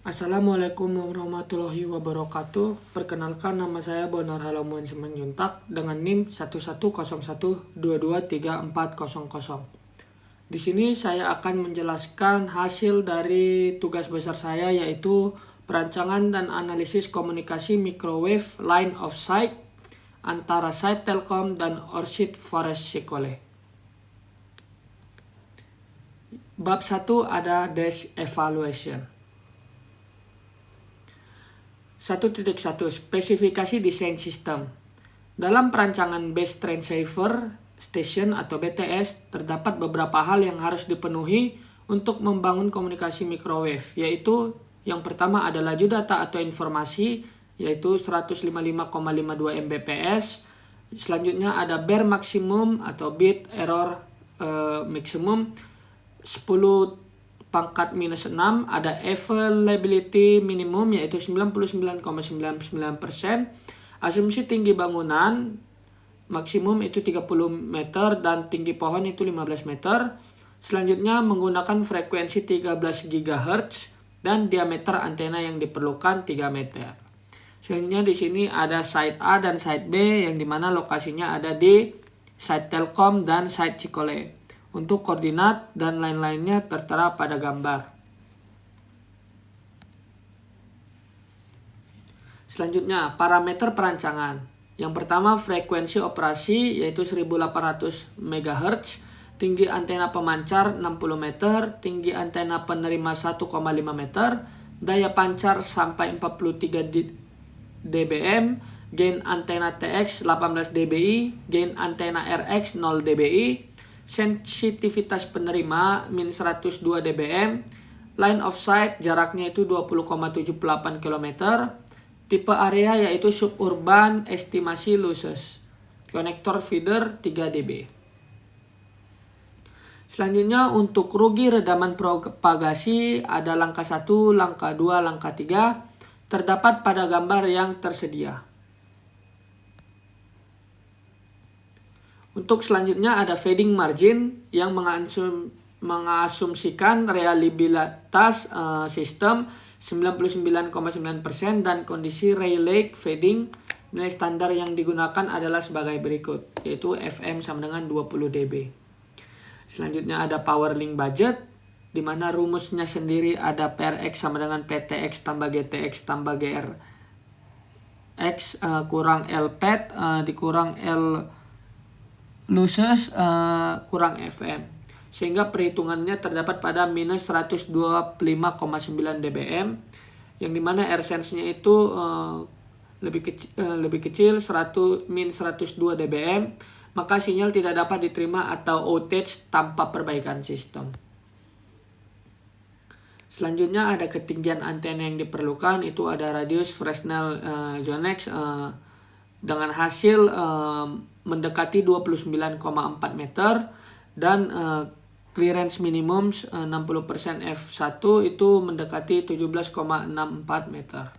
Assalamualaikum warahmatullahi wabarakatuh. Perkenalkan, nama saya Bonar Halamuan Simanjuntak dengan NIM 1101223400. Di sini saya akan menjelaskan hasil dari tugas besar saya, yaitu perancangan dan analisis komunikasi microwave line of sight antara site Telkom dan Orchid Forest Shikole. Bab 1 ada dash evaluation. 1.1 Spesifikasi desain sistem. Dalam perancangan Base Transceiver Station atau BTS, terdapat beberapa hal yang harus dipenuhi untuk membangun komunikasi microwave, yaitu yang pertama ada laju data atau informasi, yaitu 155,52 Mbps. Selanjutnya ada bare maksimum atau bit error maksimum 10 pangkat minus 6, ada availability minimum yaitu 99,99%, asumsi tinggi bangunan maksimum itu 30 meter dan tinggi pohon itu 15 meter. Selanjutnya menggunakan frekuensi 13 GHz dan diameter antena yang diperlukan 3 meter. Selanjutnya di sini ada site A dan site B yang dimana lokasinya ada di site Telkom dan site Shikole. Untuk koordinat dan lain-lainnya tertera pada gambar. Selanjutnya, parameter perancangan. Yang pertama, frekuensi operasi yaitu 1800 MHz, tinggi antena pemancar 60 meter, tinggi antena penerima 1,5 meter, daya pancar sampai 43 dBm, gain antena TX 18 dBi, gain antena RX 0 dBi, sensitivitas penerima min 102 dBm, line of sight jaraknya itu 20,78 km, tipe area yaitu suburban, estimasi losses, konektor feeder 3 dB. Selanjutnya untuk rugi redaman propagasi ada langkah 1, langkah 2, langkah 3 terdapat pada gambar yang tersedia. Untuk selanjutnya ada fading margin yang mengasumsikan reliabilitas sistem 99,9% dan kondisi Rayleigh fading. Nilai standar yang digunakan adalah sebagai berikut, yaitu FM sama dengan 20 dB. Selanjutnya ada power link budget, di mana rumusnya sendiri ada PRX sama dengan PTX tambah GTX tambah GRX kurang LPAT dikurang L losses kurang FM, sehingga perhitungannya terdapat pada minus 125,9 dBm, yang dimana air sense-nya itu lebih kecil min 102 dBm, maka sinyal tidak dapat diterima atau outage tanpa perbaikan sistem. Selanjutnya ada ketinggian antena yang diperlukan, itu ada radius Fresnel Yonex dengan hasil mendekati 29,4 meter dan clearance minimum 60% f1 itu mendekati 17,64 meter.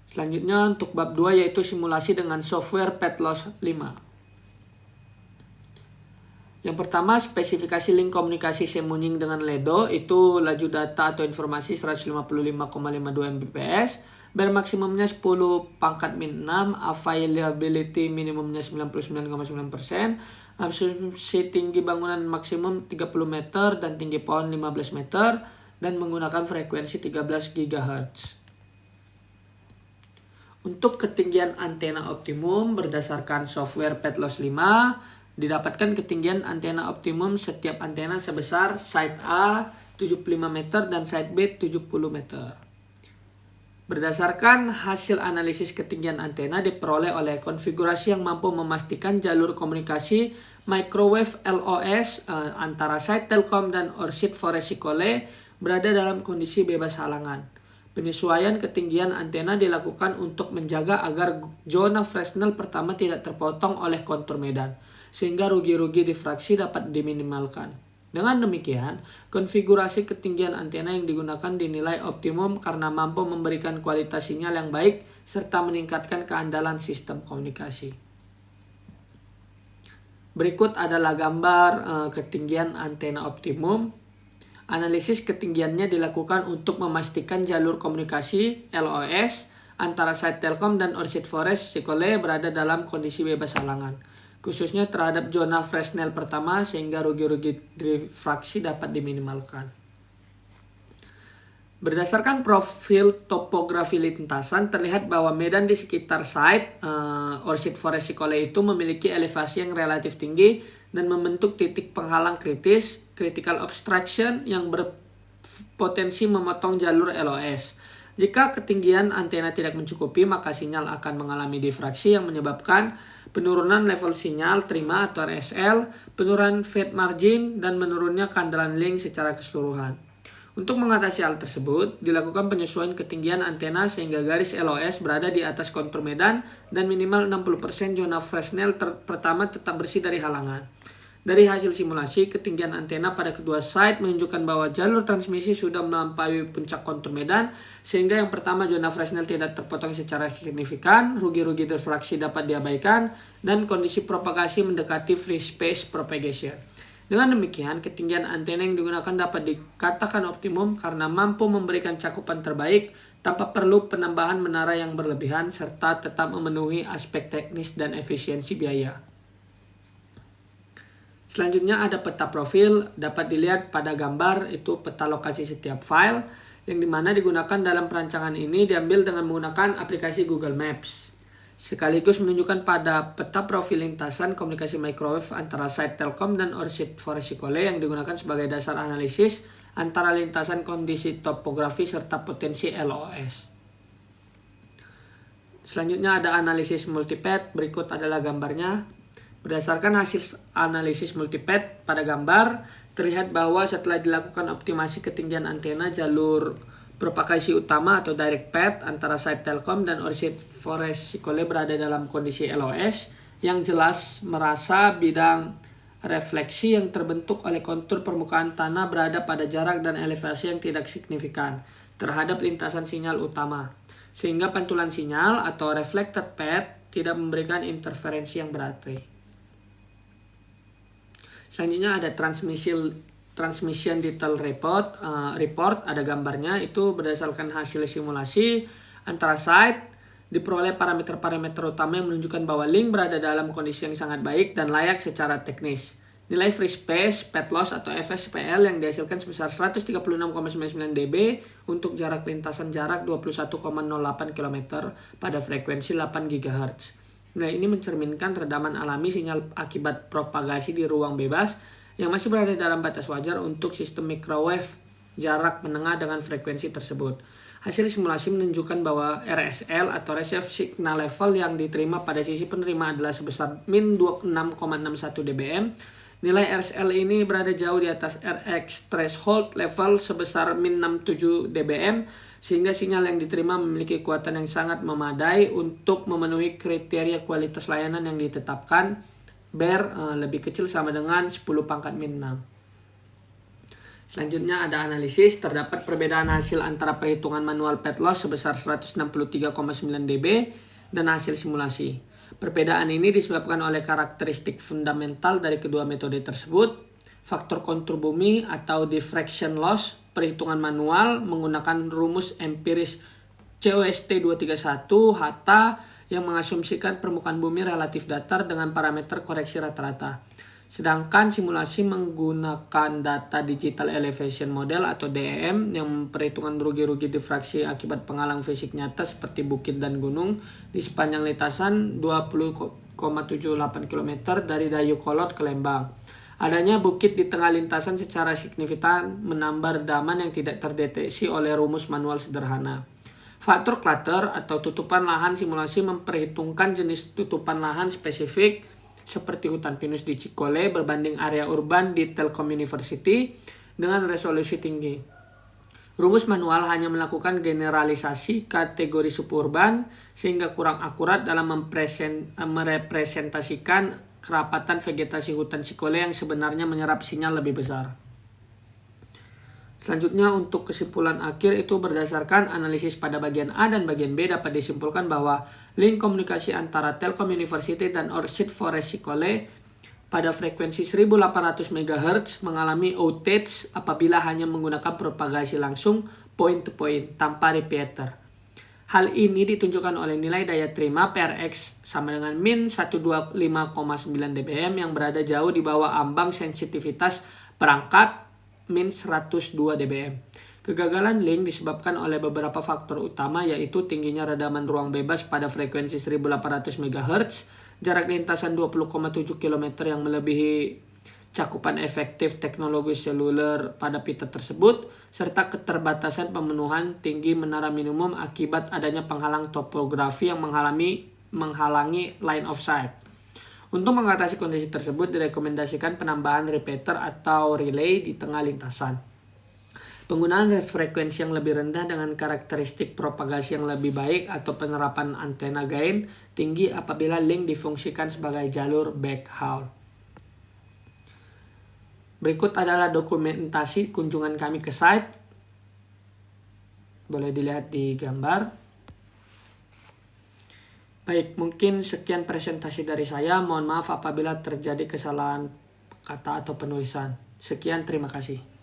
Selanjutnya untuk bab 2 yaitu simulasi dengan software PetLoss 5. Yang pertama, spesifikasi link komunikasi Semunying dengan Ledo, itu laju data atau informasi 155,52 Mbps. Bare maksimumnya 10 pangkat min 6, availability minimumnya 99,9%, asumsi tinggi bangunan maksimum 30 meter dan tinggi pohon 15 meter, dan menggunakan frekuensi 13 GHz. Untuk ketinggian antena optimum berdasarkan software PetLoss 5, didapatkan ketinggian antena optimum setiap antena sebesar site A 75 meter dan site B 70 meter. Berdasarkan hasil analisis ketinggian antena diperoleh oleh konfigurasi yang mampu memastikan jalur komunikasi microwave LOS antara site Telkom dan Orchid Forest Shikole berada dalam kondisi bebas halangan. Penyesuaian ketinggian antena dilakukan untuk menjaga agar zona Fresnel pertama tidak terpotong oleh kontur medan, sehingga rugi-rugi difraksi dapat diminimalkan. Dengan demikian, konfigurasi ketinggian antena yang digunakan dinilai optimum karena mampu memberikan kualitas sinyal yang baik serta meningkatkan keandalan sistem komunikasi. Berikut adalah gambar ketinggian antena optimum. Analisis ketinggiannya dilakukan untuk memastikan jalur komunikasi (LOS) antara site Telkom dan Orchid Forest Cikole berada dalam kondisi bebas halangan, khususnya terhadap zona Fresnel pertama sehingga rugi-rugi difraksi dapat diminimalkan. Berdasarkan profil topografi lintasan, terlihat bahwa medan di sekitar site Orchid Forest Cikole itu memiliki elevasi yang relatif tinggi dan membentuk titik penghalang kritis, critical obstruction, yang berpotensi memotong jalur LOS. Jika ketinggian antena tidak mencukupi, maka sinyal akan mengalami difraksi yang menyebabkan penurunan level sinyal terima atau RSL, penurunan fade margin, dan menurunnya keandalan link secara keseluruhan. Untuk mengatasi hal tersebut, dilakukan penyesuaian ketinggian antena sehingga garis LOS berada di atas kontur medan dan minimal 60% zona Fresnel pertama tetap bersih dari halangan. Dari hasil simulasi, ketinggian antena pada kedua site menunjukkan bahwa jalur transmisi sudah melampaui puncak kontur medan, sehingga yang pertama zona Fresnel tidak terpotong secara signifikan, rugi-rugi difraksi dapat diabaikan, dan kondisi propagasi mendekati free space propagation. Dengan demikian, ketinggian antena yang digunakan dapat dikatakan optimum karena mampu memberikan cakupan terbaik tanpa perlu penambahan menara yang berlebihan serta tetap memenuhi aspek teknis dan efisiensi biaya. Selanjutnya ada peta profil, dapat dilihat pada gambar itu peta lokasi setiap file yang dimana digunakan dalam perancangan ini diambil dengan menggunakan aplikasi Google Maps. Sekaligus menunjukkan pada peta profil lintasan komunikasi microwave antara site Telkom dan Orchid Forest Cikole yang digunakan sebagai dasar analisis antara lintasan kondisi topografi serta potensi LOS. Selanjutnya ada analisis multipath, berikut adalah gambarnya. Berdasarkan hasil analisis multipath pada gambar, terlihat bahwa setelah dilakukan optimasi ketinggian antena, jalur propagasi utama atau direct path antara site Telkom dan Orchid Forest Cikole berada dalam kondisi LOS yang jelas merasa bidang refleksi yang terbentuk oleh kontur permukaan tanah berada pada jarak dan elevasi yang tidak signifikan terhadap lintasan sinyal utama, sehingga pantulan sinyal atau reflected path tidak memberikan interferensi yang berarti. Selanjutnya ada Transmission Detail Report, ada gambarnya, itu berdasarkan hasil simulasi antara site, diperoleh parameter-parameter utama yang menunjukkan bahwa link berada dalam kondisi yang sangat baik dan layak secara teknis. Nilai free space, path loss atau FSPL yang dihasilkan sebesar 136,99 dB untuk jarak lintasan jarak 21,08 km pada frekuensi 8 GHz. Nilai ini mencerminkan redaman alami sinyal akibat propagasi di ruang bebas yang masih berada dalam batas wajar untuk sistem microwave jarak menengah dengan frekuensi tersebut. Hasil simulasi menunjukkan bahwa RSL atau Receive Signal Level yang diterima pada sisi penerima adalah sebesar min 26,61 dBm. Nilai RSL ini berada jauh di atas RX Threshold Level sebesar min 67 dBm, sehingga sinyal yang diterima memiliki kekuatan yang sangat memadai untuk memenuhi kriteria kualitas layanan yang ditetapkan. Lebih kecil sama dengan 10 pangkat min 6. Selanjutnya ada analisis, terdapat perbedaan hasil antara perhitungan manual path loss sebesar 163,9 dB dan hasil simulasi. Perbedaan ini disebabkan oleh karakteristik fundamental dari kedua metode tersebut. Faktor kontur bumi atau diffraction loss perhitungan manual menggunakan rumus empiris COST 231 HATA yang mengasumsikan permukaan bumi relatif datar dengan parameter koreksi rata-rata. Sedangkan simulasi menggunakan data digital elevation model atau DEM yang memperhitungkan rugi-rugi difraksi akibat penghalang fisik nyata seperti bukit dan gunung di sepanjang lintasan 20,78 km dari Dayeuhkolot ke Lembang. Adanya bukit di tengah lintasan secara signifikan menambah redaman yang tidak terdeteksi oleh rumus manual sederhana. Faktor clutter atau tutupan lahan simulasi memperhitungkan jenis tutupan lahan spesifik seperti hutan pinus di Cikole berbanding area urban di Telkom University dengan resolusi tinggi. Rumus manual hanya melakukan generalisasi kategori suburban sehingga kurang akurat dalam merepresentasikan kerapatan vegetasi hutan Cikole yang sebenarnya menyerap sinyal lebih besar. Selanjutnya untuk kesimpulan akhir itu berdasarkan analisis pada bagian A dan bagian B dapat disimpulkan bahwa link komunikasi antara Telkom University dan Orchid Forest Cikole pada frekuensi 1800 MHz mengalami outage apabila hanya menggunakan propagasi langsung point to point tanpa repeater. Hal ini ditunjukkan oleh nilai daya terima PRX sama dengan min 125,9 dBm yang berada jauh di bawah ambang sensitivitas perangkat min 102 dBm. Kegagalan link disebabkan oleh beberapa faktor utama, yaitu tingginya redaman ruang bebas pada frekuensi 1800 MHz, jarak lintasan 20,7 km yang melebihi cakupan efektif teknologi seluler pada pita tersebut, serta keterbatasan pemenuhan tinggi menara minimum akibat adanya penghalang topografi yang menghalangi line of sight. Untuk mengatasi kondisi tersebut, direkomendasikan penambahan repeater atau relay di tengah lintasan. Penggunaan frekuensi yang lebih rendah dengan karakteristik propagasi yang lebih baik atau penerapan antena gain tinggi apabila link difungsikan sebagai jalur backhaul. Berikut adalah dokumentasi kunjungan kami ke site. Boleh dilihat di gambar. Baik, mungkin sekian presentasi dari saya. Mohon maaf apabila terjadi kesalahan kata atau penulisan. Sekian, terima kasih.